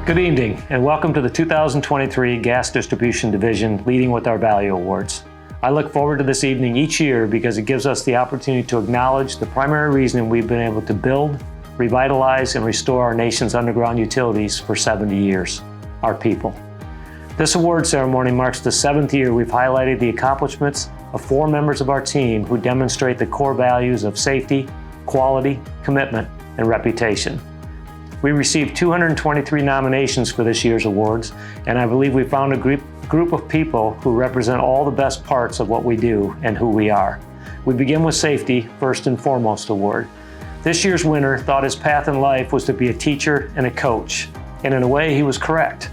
Good evening, and welcome to the 2023 Gas Distribution Division Leading with Our Value Awards. I look forward to this evening each year because it gives us the opportunity to acknowledge the primary reason we've been able to build, revitalize, and restore our nation's underground utilities for 70 years, our people. This award ceremony marks the 7th year we've highlighted the accomplishments of 4 members of our team who demonstrate the core values of safety, quality, commitment, and reputation. We received 223 nominations for this year's awards, and I believe we found a group of people who represent all the best parts of what we do and who we are. We begin with Safety First and Foremost Award. This year's winner thought his path in life was to be a teacher and a coach, and in a way he was correct.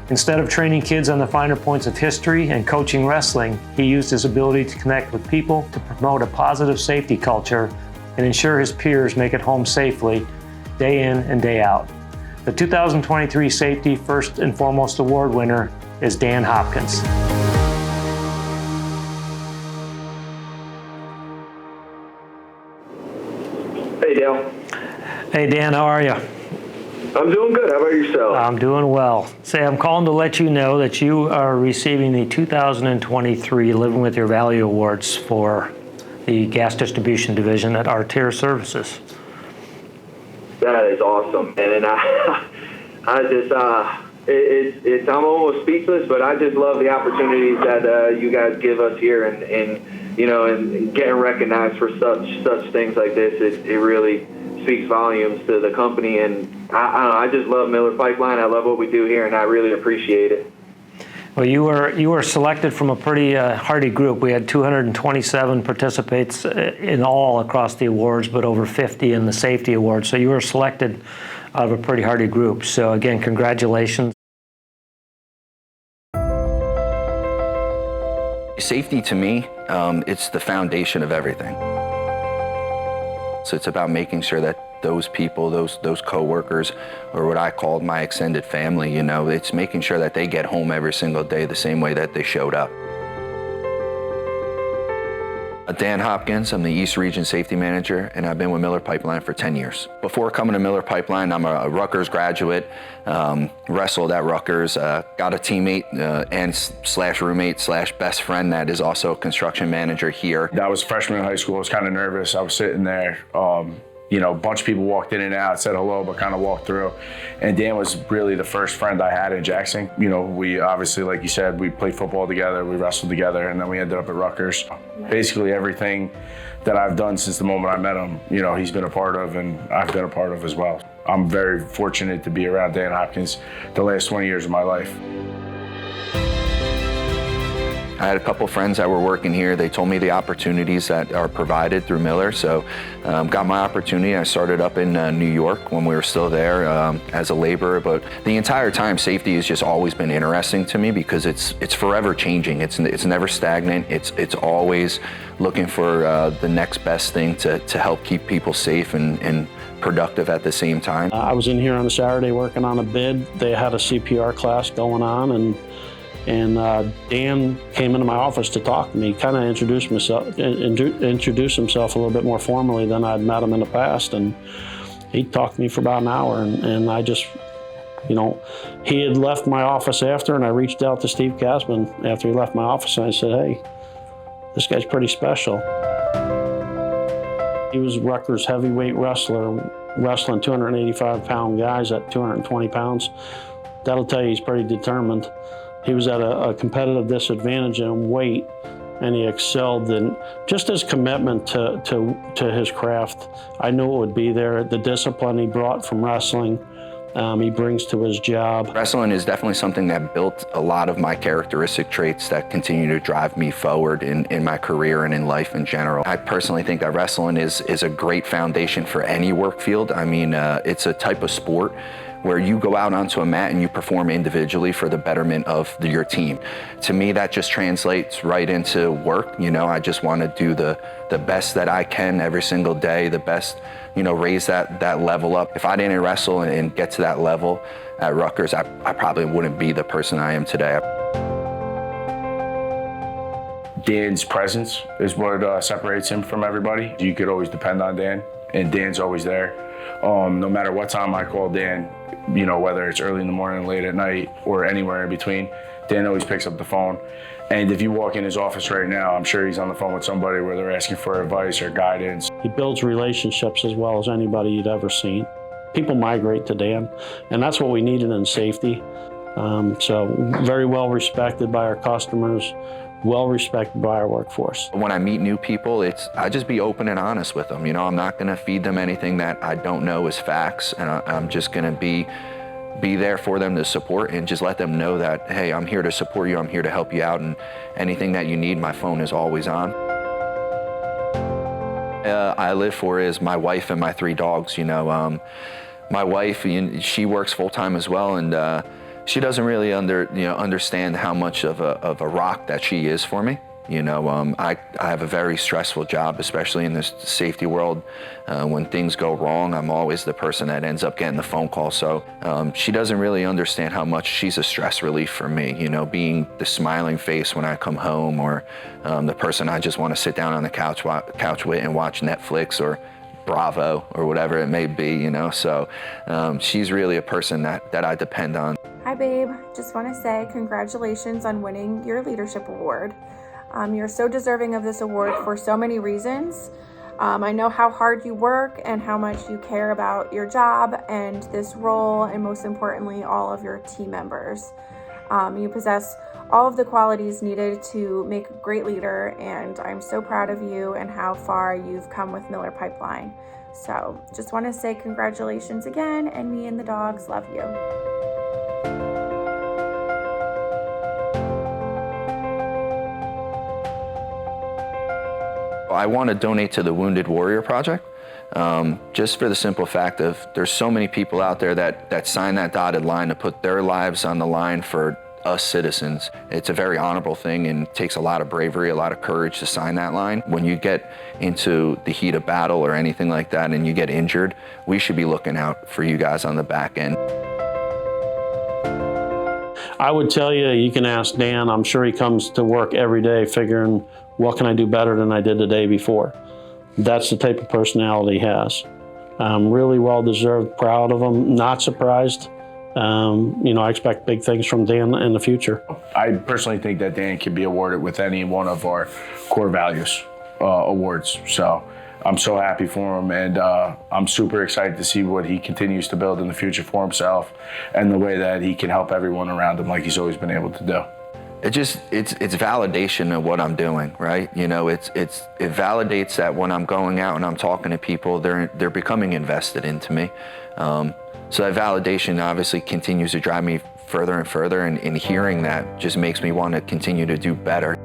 Instead of training kids on the finer points of history and coaching wrestling, he used his ability to connect with people to promote a positive safety culture and ensure his peers make it home safely day in and day out. The 2023 Safety First and Foremost Award winner is Dan Hopkins. Hey, Dale. Hey, Dan, how are you? I'm doing good. How about yourself? I'm doing well. Say, I'm calling to let you know that you are receiving the 2023 Living with Your Value Awards for the Gas Distribution Division at Artear Services. That is awesome, and I'm almost speechless, but I just love the opportunities that you guys give us here, and getting recognized for such things like this. It really speaks volumes to the company, and I just love Miller Pipeline. I love what we do here, and I really appreciate it. Well, you were selected from a pretty hardy group. We had 227 participants in all across the awards, but over 50 in the safety awards. So you were selected out of a pretty hardy group. So again, congratulations. Safety to me, it's the foundation of everything. So it's about making sure that those people, those co-workers, or what I called my extended family, it's making sure that they get home every single day the same way that they showed up. Dan Hopkins, I'm the East Region Safety Manager, and I've been with Miller Pipeline for 10 years. Before coming to Miller Pipeline, I'm a Rutgers graduate, wrestled at Rutgers, got a teammate and slash roommate slash best friend that is also a construction manager here. I was a freshman in high school. I was kind of nervous. I was sitting there. A bunch of people walked in and out, said hello, but kind of walked through. And Dan was really the first friend I had in Jackson. We obviously, like you said, we played football together, we wrestled together, and then we ended up at Rutgers. Basically everything that I've done since the moment I met him, he's been a part of, and I've been a part of as well. I'm very fortunate to be around Dan Hopkins the last 20 years of my life. I had a couple friends that were working here. They told me the opportunities that are provided through Miller, so got my opportunity. I started up in New York when we were still there as a laborer, but the entire time safety has just always been interesting to me because it's forever changing. It's never stagnant. It's always looking for the next best thing to help keep people safe and productive at the same time. I was in here on a Saturday working on a bid. They had a CPR class going on, and Dan came into my office to talk to me, kind of introduced himself a little bit more formally than I'd met him in the past. And he talked to me for about an hour, and I just, he had left my office after, and I reached out to Steve Kasman after he left my office, and I said, hey, this guy's pretty special. He was Rutgers heavyweight wrestler, wrestling 285-pound guys at 220 pounds. That'll tell you he's pretty determined. He was at a competitive disadvantage in weight, and he excelled in just his commitment to his craft. I knew it would be there. The discipline he brought from wrestling, he brings to his job. Wrestling is definitely something that built a lot of my characteristic traits that continue to drive me forward in my career and in life in general. I personally think that wrestling is a great foundation for any work field. I mean, it's a type of sport where you go out onto a mat and you perform individually for the betterment of your team. To me, that just translates right into work. I just want to do the best that I can every single day, the best, raise that level up. If I didn't wrestle and get to that level at Rutgers, I probably wouldn't be the person I am today. Dan's presence is what separates him from everybody. You could always depend on Dan, and Dan's always there. No matter what time I call Dan, you know, whether it's early in the morning, late at night, or anywhere in between, Dan always picks up the phone. And if you walk in his office right now, I'm sure he's on the phone with somebody where they're asking for advice or guidance. He builds relationships as well as anybody you'd ever seen. People migrate to Dan, and that's what we needed in safety. So very well respected by our customers, well respected by our workforce. When I meet new people, I just be open and honest with them. You know, I'm not going to feed them anything that I don't know is facts, and I'm just going to be there for them to support and just let them know that, hey, I'm here to support you, I'm here to help you out, and anything that you need, my phone is always on. I live for is my wife and my 3 dogs. You know, my wife, she works full time as well, and she doesn't really understand how much of a rock that she is for me. You know, I have a very stressful job, especially in this safety world. When things go wrong, I'm always the person that ends up getting the phone call. So she doesn't really understand how much she's a stress relief for me, you know, being the smiling face when I come home, or the person I just want to sit down on the couch with and watch Netflix or Bravo or whatever it may be, you know. So she's really a person that I depend on. Hi babe, just want to say congratulations on winning your leadership award. You're so deserving of this award for so many reasons. I know how hard you work and how much you care about your job and this role, and most importantly, all of your team members. You possess all of the qualities needed to make a great leader, and I'm so proud of you and how far you've come with Miller Pipeline. So just want to say congratulations again, and me and the dogs love you. I want to donate to the Wounded Warrior Project, just for the simple fact of there's so many people out there that sign that dotted line to put their lives on the line for us citizens. It's a very honorable thing and takes a lot of bravery, a lot of courage to sign that line. When you get into the heat of battle or anything like that and you get injured, we should be looking out for you guys on the back end. I would tell you, you can ask Dan. I'm sure he comes to work every day figuring, what can I do better than I did the day before? That's the type of personality he has. Really well deserved, proud of him, not surprised. You know, I expect big things from Dan in the future. I personally think that Dan can be awarded with any one of our core values awards. So I'm so happy for him, and I'm super excited to see what he continues to build in the future for himself and the way that he can help everyone around him like he's always been able to do. It's validation of what I'm doing, right? You know, it validates that when I'm going out and I'm talking to people, they're becoming invested into me. So that validation obviously continues to drive me further and further, and hearing that just makes me want to continue to do better.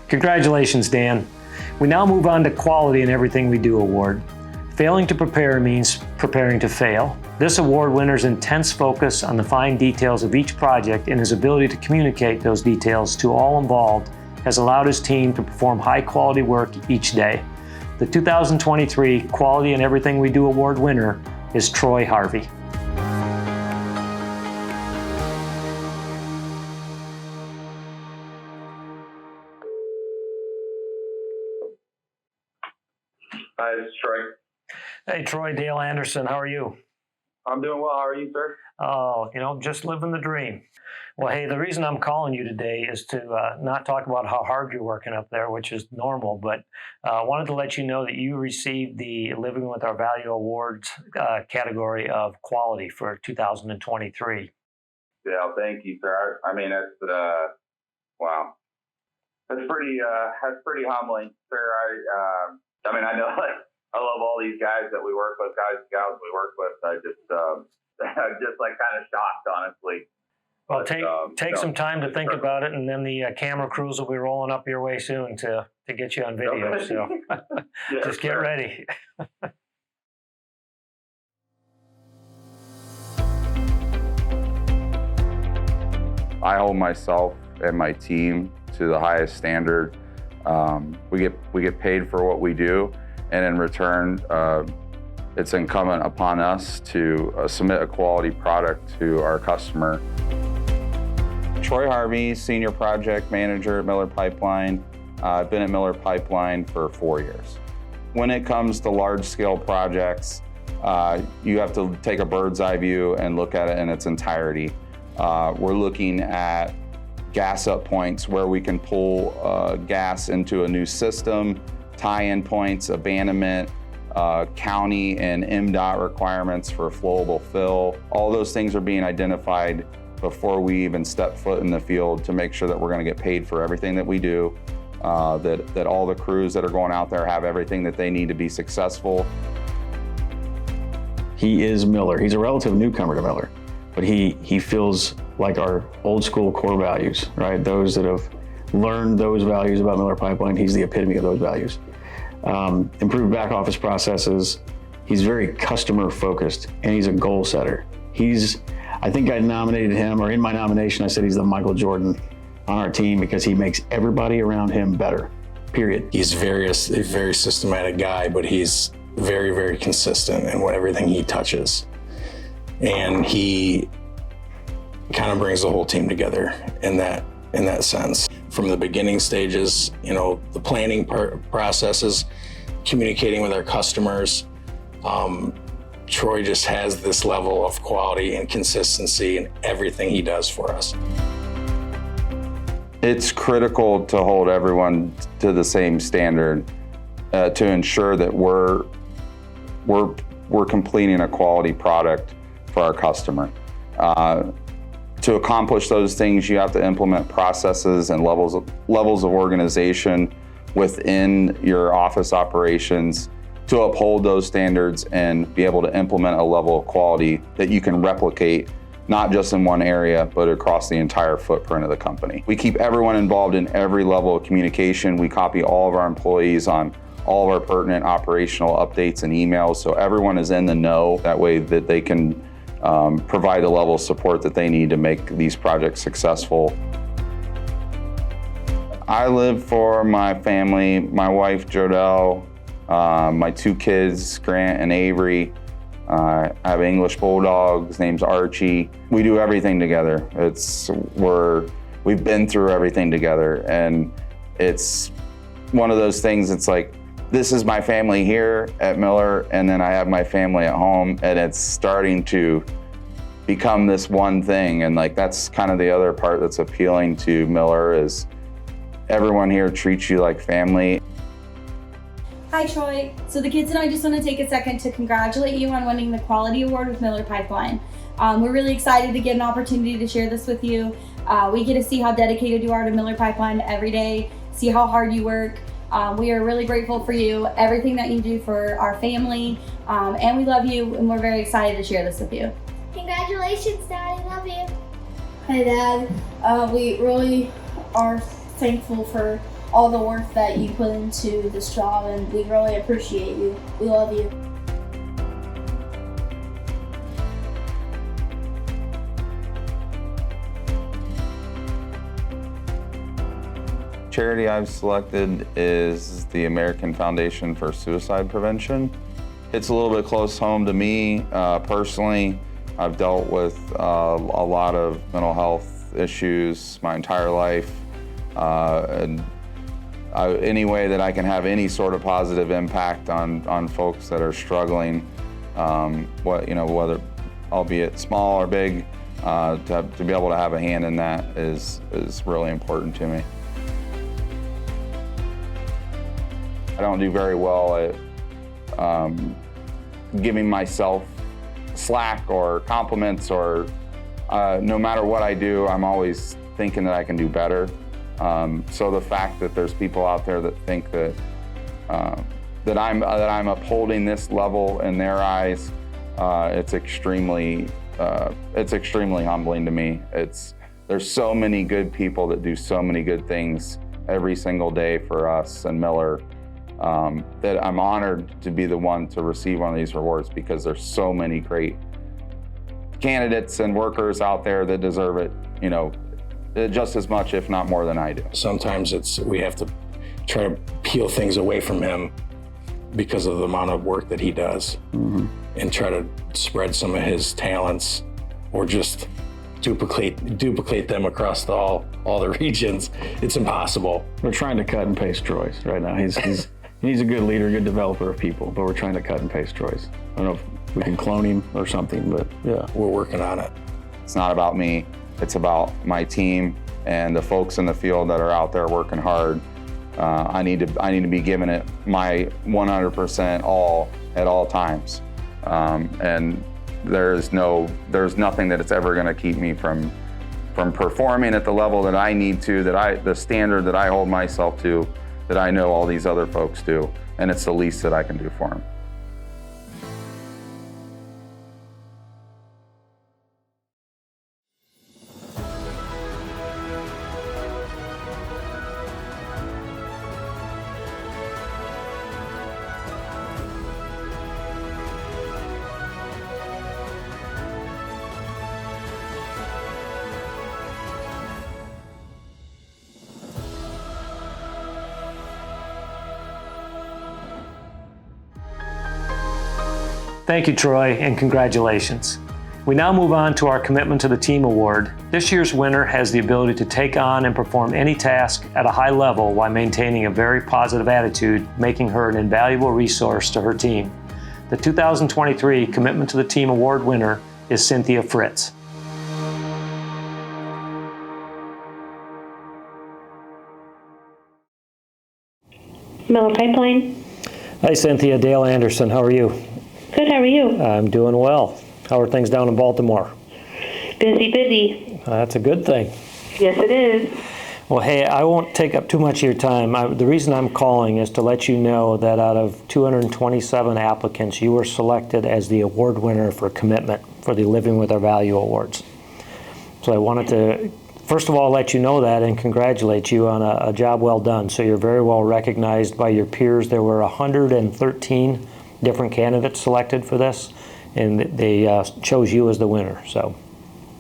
Congratulations, Dan. We now move on to Quality in Everything We Do award. Failing to prepare means preparing to fail. This award winner's intense focus on the fine details of each project and his ability to communicate those details to all involved has allowed his team to perform high-quality work each day. The 2023 Quality in Everything We Do award winner is Troy Harvey. Hi, this is Troy. Hey, Troy, Dale Anderson, how are you? I'm doing well. How are you, sir? Oh, you know, just living the dream. Well, hey, the reason I'm calling you today is to not talk about how hard you're working up there, which is normal, but I wanted to let you know that you received the Living with Our Value Awards category of quality for 2023. Yeah, thank you, sir. I mean, that's wow. That's pretty humbling, sir. I mean, I know I love all these guys that we work with, guys and gals we work with. I just I'm just like kind of shocked, honestly. Well, But, take no, some time to it's think perfect. about it, and then the camera crews will be rolling up your way soon to get you on video. Okay. So Yes, just get sir. ready. I hold myself and my team to the highest standard. We get paid for what we do, and in return, it's incumbent upon us to submit a quality product to our customer. Troy Harvey, Senior Project Manager at Miller Pipeline. I've been at Miller Pipeline for 4 years. When it comes to large-scale projects, you have to take a bird's eye view and look at it in its entirety. We're looking at gas up points where we can pull gas into a new system, tie-in points, abandonment, county and MDOT requirements for flowable fill. All those things are being identified before we even step foot in the field to make sure that we're going to get paid for everything that we do, that all the crews that are going out there have everything that they need to be successful. He is Miller. He's a relative newcomer to Miller, but he feels like our old school core values, right? Those that have learned those values about Miller Pipeline, he's the epitome of those values. Improved back office processes. He's very customer focused, and he's a goal setter. I think I nominated him, or in my nomination, I said he's the Michael Jordan on our team because he makes everybody around him better, period. He's a very systematic guy, but he's very, very consistent in everything he touches. And he kind of brings the whole team together in that sense. From the beginning stages, the planning processes, communicating with our customers, Troy just has this level of quality and consistency in everything he does for us. It's critical to hold everyone to the same standard to ensure that we're completing a quality product for our customer. To accomplish those things, you have to implement processes and levels of organization within your office operations to uphold those standards and be able to implement a level of quality that you can replicate, not just in one area, but across the entire footprint of the company. We keep everyone involved in every level of communication. We copy all of our employees on all of our pertinent operational updates and emails, so everyone is in the know. That way that they can provide the level of support that they need to make these projects successful. I live for my family, my wife, Jodelle, my 2 kids, Grant and Avery. I have an English bulldog, his name's Archie. We do everything together. We've been through everything together, and it's one of those things, it's like, this is my family here at Miller, and then I have my family at home, and it's starting to become this one thing. And that's kind of the other part that's appealing to Miller, is everyone here treats you like family. Hi Troy. So the kids and I just want to take a second to congratulate you on winning the Quality Award with Miller Pipeline. We're really excited to get an opportunity to share this with you. We get to see how dedicated you are to Miller Pipeline every day, see how hard you work. We are really grateful for you, everything that you do for our family, and we love you, and we're very excited to share this with you. Congratulations, Dad. I love you. Hi, Dad. We really are thankful for all the work that you put into this job, and we really appreciate you. We love you. Charity I've selected is the American Foundation for Suicide Prevention. It's a little bit close home to me personally. I've dealt with a lot of mental health issues my entire life, and any way that I can have any sort of positive impact on folks that are struggling, whether albeit small or big, to be able to have a hand in that is really important to me. I don't do very well at giving myself slack or compliments, or no matter what I do, I'm always thinking that I can do better. So the fact that there's people out there that think that that I'm upholding this level in their eyes, it's extremely humbling to me. There's so many good people that do so many good things every single day for us and Miller, that I'm honored to be the one to receive one of these rewards, because there's so many great candidates and workers out there that deserve it, you know, just as much, if not more than I do. Sometimes we have to try to peel things away from him because of the amount of work that he does, and try to spread some of his talents, or just duplicate them across all the regions. It's impossible. We're trying to cut and paste Troy's right now. He's a good leader, good developer of people, but we're trying to cut and paste Troy's. I don't know if we can clone him or something, but yeah. We're working on it. It's not about me. It's about my team and the folks in the field that are out there working hard. I need to be giving it my 100% all at all times. And there's nothing that it's ever going to keep me from performing at the level that I need to, the standard that I hold myself to, that I know all these other folks do, and it's the least that I can do for them. Thank you, Troy, and congratulations. We now move on to our Commitment to the Team Award. This year's winner has the ability to take on and perform any task at a high level while maintaining a very positive attitude, making her an invaluable resource to her team. The 2023 Commitment to the Team Award winner is Cynthia Fritz. Miller Pipeline. Hi, Cynthia. Dale Anderson. How are you? Good, how are you? I'm doing well. How are things down in Baltimore? Busy. That's a good thing. Yes, it is. Well, hey, I won't take up too much of your time. The reason I'm calling is to let you know that out of 227 applicants, you were selected as the award winner for commitment for the Living with Our Value Awards. So I wanted to, first of all, let you know that and congratulate you on a job well done. So you're very well recognized by your peers. There were 113 different candidates selected for this, and they chose you as the winner. So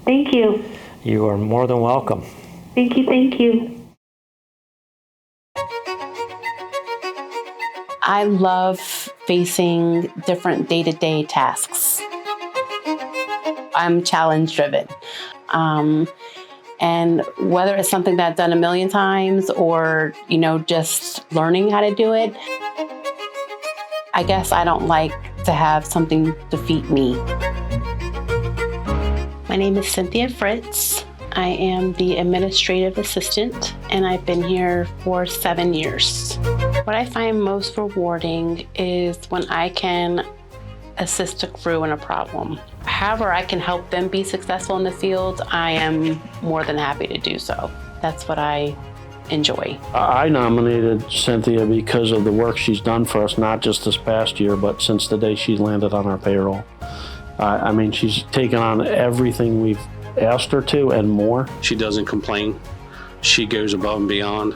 thank you. You are more than welcome. Thank you. I love facing different day-to-day tasks. I'm challenge driven. And whether it's something that I've done a million times or, just learning how to do it, I guess I don't like to have something defeat me. My name is Cynthia Fritz. I am the administrative assistant, and I've been here for 7 years. What I find most rewarding is when I can assist a crew in a problem. However I can help them be successful in the field, I am more than happy to do so. That's what I enjoy. I nominated Cynthia because of the work she's done for us, not just this past year, but since the day she landed on our payroll. She's taken on everything we've asked her to and more. She doesn't complain. She goes above and beyond.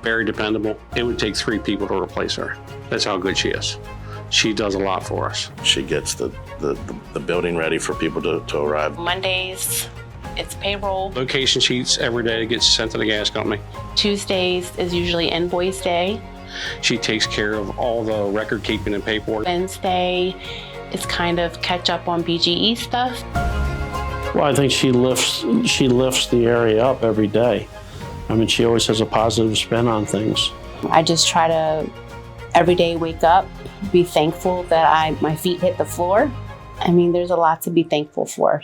Very dependable. It would take 3 people to replace her. That's how good she is. She does a lot for us. She gets the building ready for people to arrive. Mondays, it's payroll. Location sheets every day gets sent to the gas company. Tuesdays is usually invoice day. She takes care of all the record keeping and paperwork. Wednesday is kind of catch up on BGE stuff. Well, I think she lifts the area up every day. She always has a positive spin on things. I just try to every day wake up, be thankful that my feet hit the floor. There's a lot to be thankful for.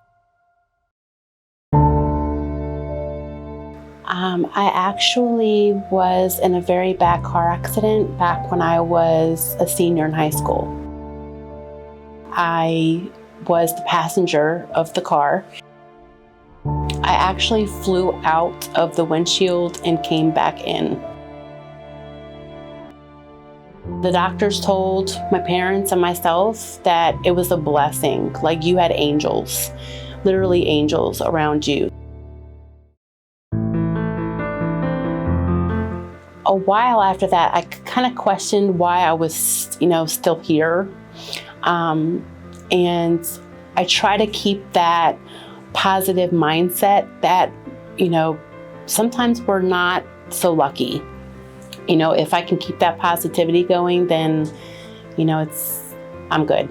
I actually was in a very bad car accident back when I was a senior in high school. I was the passenger of the car. I actually flew out of the windshield and came back in. The doctors told my parents and myself that it was a blessing, like you had angels, literally angels around you. A while after that, I kind of questioned why I was, still here. And I try to keep that positive mindset that, sometimes we're not so lucky. If I can keep that positivity going, then, I'm good.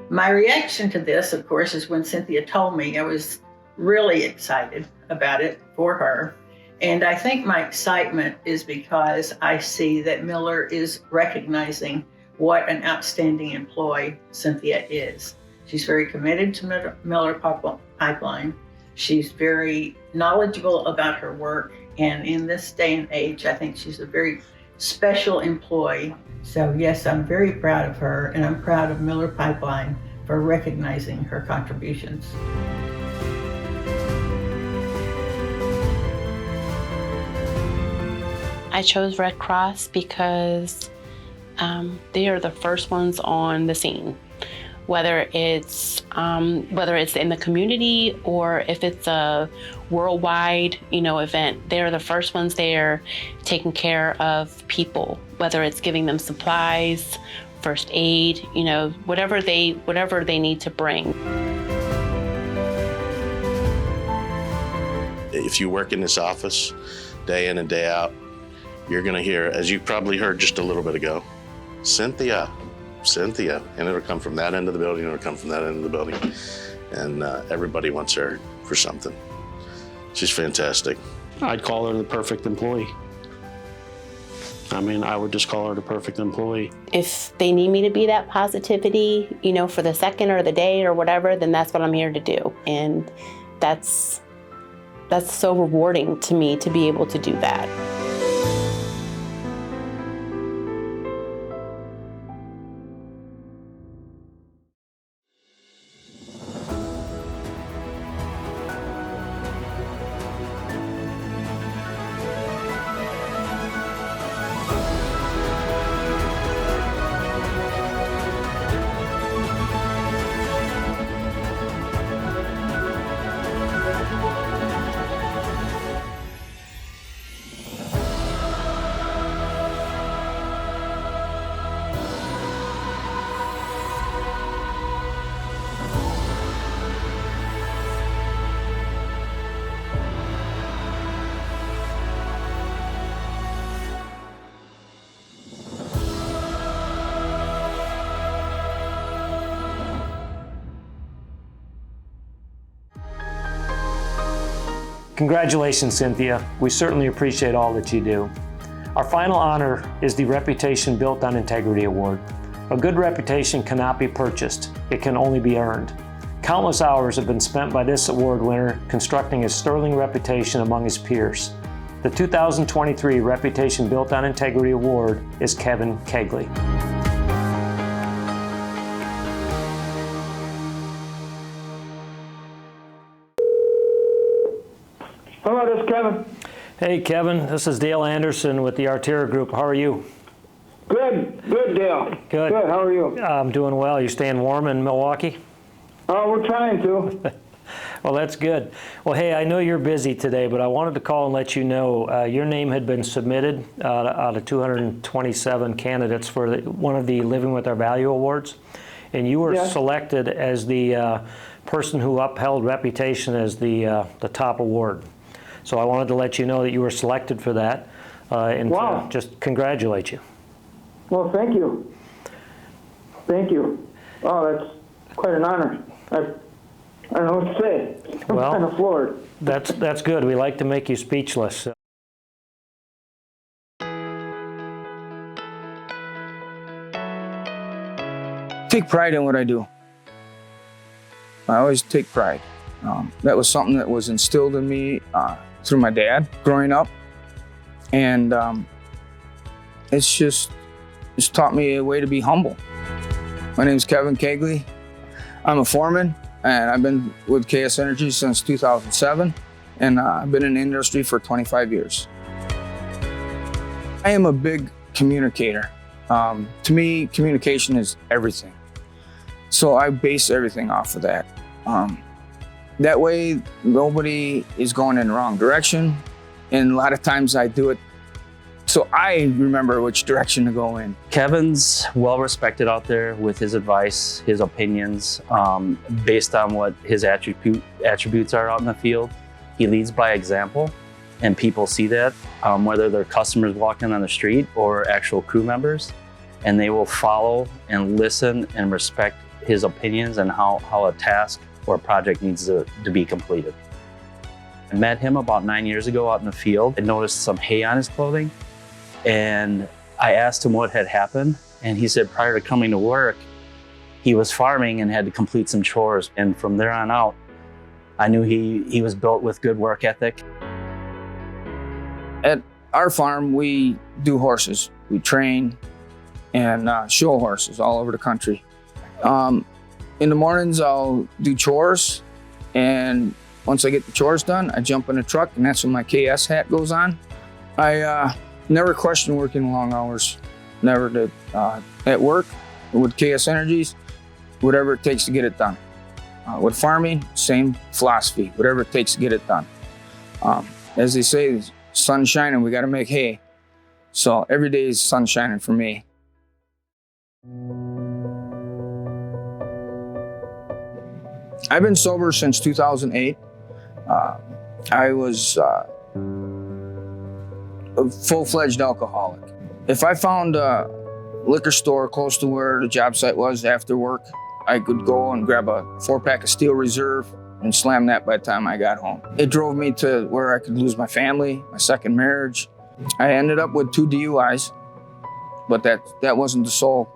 My reaction to this, of course, is when Cynthia told me. I was really excited about it for her. And I think my excitement is because I see that Miller is recognizing what an outstanding employee Cynthia is. She's very committed to Miller Pipeline. She's very knowledgeable about her work. And in this day and age, I think she's a very special employee. So yes, I'm very proud of her, and I'm proud of Miller Pipeline for recognizing her contributions. I chose Red Cross because they are the first ones on the scene. Whether it's in the community or if it's a worldwide, event, they're the first ones there taking care of people. Whether it's giving them supplies, first aid, whatever they need to bring. If you work in this office day in and day out, you're going to hear, as you probably heard just a little bit ago, Cynthia, and it'll come from that end of the building, it'll come from that end of the building, and everybody wants her for something. She's fantastic. I'd call her the perfect employee. I would just call her the perfect employee. If they need me to be that positivity, for the second or the day or whatever, then that's what I'm here to do. And that's so rewarding to me to be able to do that. Congratulations, Cynthia. We certainly appreciate all that you do. Our final honor is the Reputation Built on Integrity Award. A good reputation cannot be purchased. It can only be earned. Countless hours have been spent by this award winner constructing a sterling reputation among his peers. The 2023 Reputation Built on Integrity Award is Kevin Kegley. Hello, this is Kevin. Hey, Kevin. This is Dale Anderson with the Artera Group. How are you? Good, Dale. Good. Good, how are you? I'm doing well. You staying warm in Milwaukee? We're trying to. Well, that's good. Well, hey, I know you're busy today, but I wanted to call and let you know your name had been submitted out of 227 candidates for one of the Living with Our Value Awards, and you were selected as the person who upheld reputation as the top award. So I wanted to let you know that you were selected for that, and wow. Just congratulate you. Well, thank you. Thank you. Oh, that's quite an honor. I don't know what to say. I'm kind of floored. That's good. We like to make you speechless. Take pride in what I do. I always take pride. That was something that was instilled in me through my dad growing up. And it's taught me a way to be humble. My name is Kevin Kegley. I'm a foreman and I've been with KS Energy since 2007, and I've been in the industry for 25 years. I am a big communicator. To me, communication is everything. So I base everything off of that. That way, nobody is going in the wrong direction. And a lot of times I do it so I remember which direction to go in. Kevin's well respected out there with his advice, his opinions, based on what his attributes are out in the field. He leads by example, and people see that, whether they're customers walking on the street or actual crew members, and they will follow and listen and respect his opinions and how a task or a project needs to be completed. I met him about 9 years ago out in the field. I noticed some hay on his clothing, and I asked him what had happened, and he said prior to coming to work, he was farming and had to complete some chores. And from there on out, I knew he was built with good work ethic. At our farm, we do horses. We train and show horses all over the country. In the mornings, I'll do chores, and once I get the chores done, I jump in the truck, and that's when my KS hat goes on. I never question working long hours. Never did. At work, with KS Energies, whatever it takes to get it done. With farming, same philosophy, whatever it takes to get it done. As they say, the sun's shining, we gotta make hay. So every day is sun shining for me. I've been sober since 2008. I was a full-fledged alcoholic. If I found a liquor store close to where the job site was after work, I could go and grab a 4-pack of Steel Reserve and slam that by the time I got home. It drove me to where I could lose my family, my second marriage. I ended up with 2 DUIs, but that wasn't the sole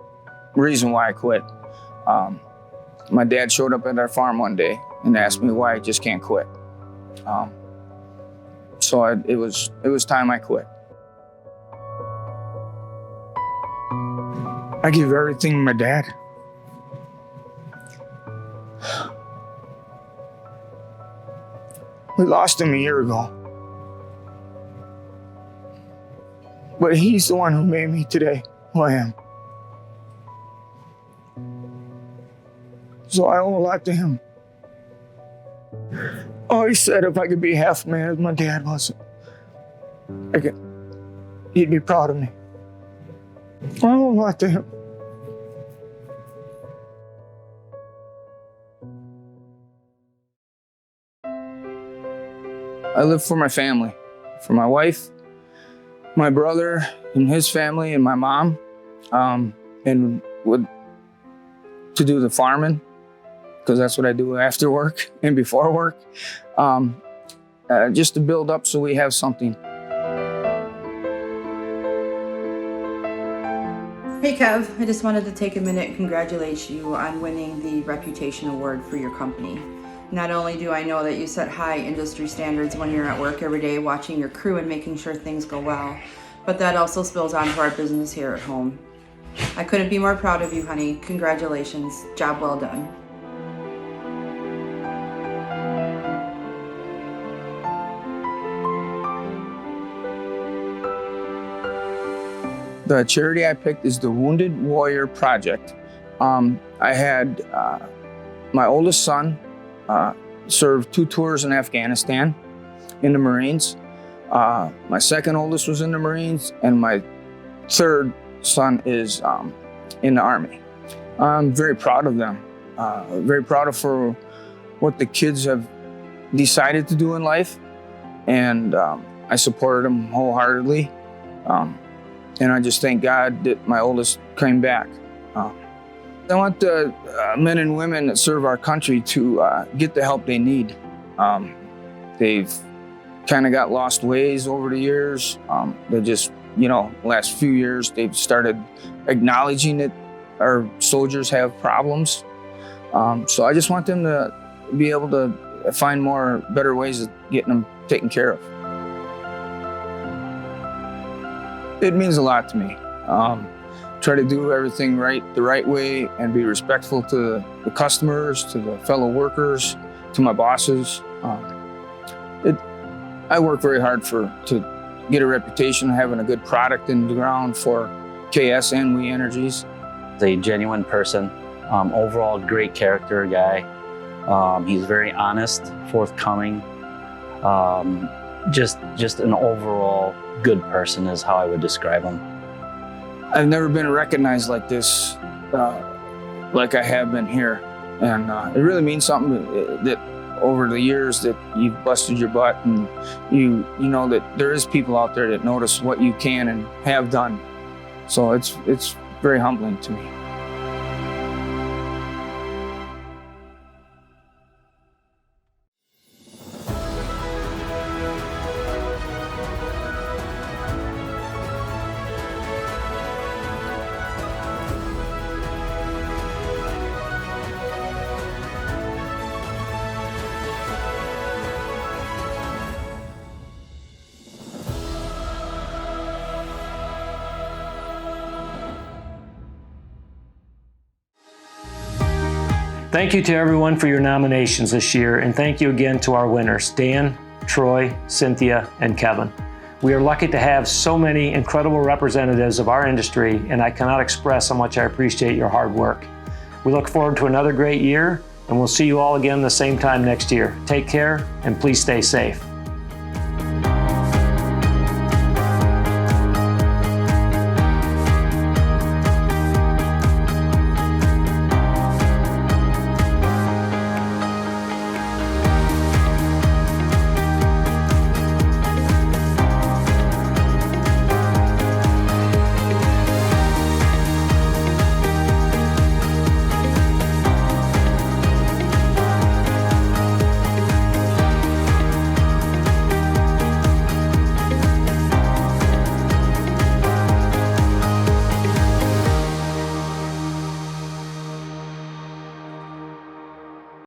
reason why I quit. My dad showed up at our farm one day and asked me why I just can't quit. So it was time I quit. I give everything to my dad. We lost him a year ago. But he's the one who made me today who I am. So I owe a lot to him. Always said if I could be half man as my dad was, he'd be proud of me. I owe a lot to him. I live for my family, for my wife, my brother and his family, and my mom, and to do the farming, because that's what I do after work and before work, just to build up so we have something. Hey Kev, I just wanted to take a minute and congratulate you on winning the Reputation Award for your company. Not only do I know that you set high industry standards when you're at work every day watching your crew and making sure things go well, but that also spills onto our business here at home. I couldn't be more proud of you, honey. Congratulations. Job well done. The charity I picked is the Wounded Warrior Project. I had my oldest son served 2 tours in Afghanistan in the Marines. My second oldest was in the Marines, and my third son is in the Army. I'm very proud of them. Very proud of for what the kids have decided to do in life, and I supported them wholeheartedly. And I just thank God that my oldest came back. I want the men and women that serve our country to get the help they need. They've kind of got lost ways over the years. They just, last few years, they've started acknowledging that our soldiers have problems. So I just want them to be able to find better ways of getting them taken care of. It means a lot to me. try to do everything the right way and be respectful to the customers, to the fellow workers, to my bosses. I work very hard to get a reputation of having a good product in the ground for KS and We Energies. He's a genuine person, overall great character guy. He's very honest, forthcoming, just an overall good person is how I would describe him. I've never been recognized like this, like I have been here. And it really means something that over the years that you've busted your butt and you know that there is people out there that notice what you can and have done. So it's very humbling to me. Thank you to everyone for your nominations this year, and thank you again to our winners, Dan, Troy, Cynthia, and Kevin. We are lucky to have so many incredible representatives of our industry, and I cannot express how much I appreciate your hard work. We look forward to another great year, and we'll see you all again the same time next year. Take care, and please stay safe.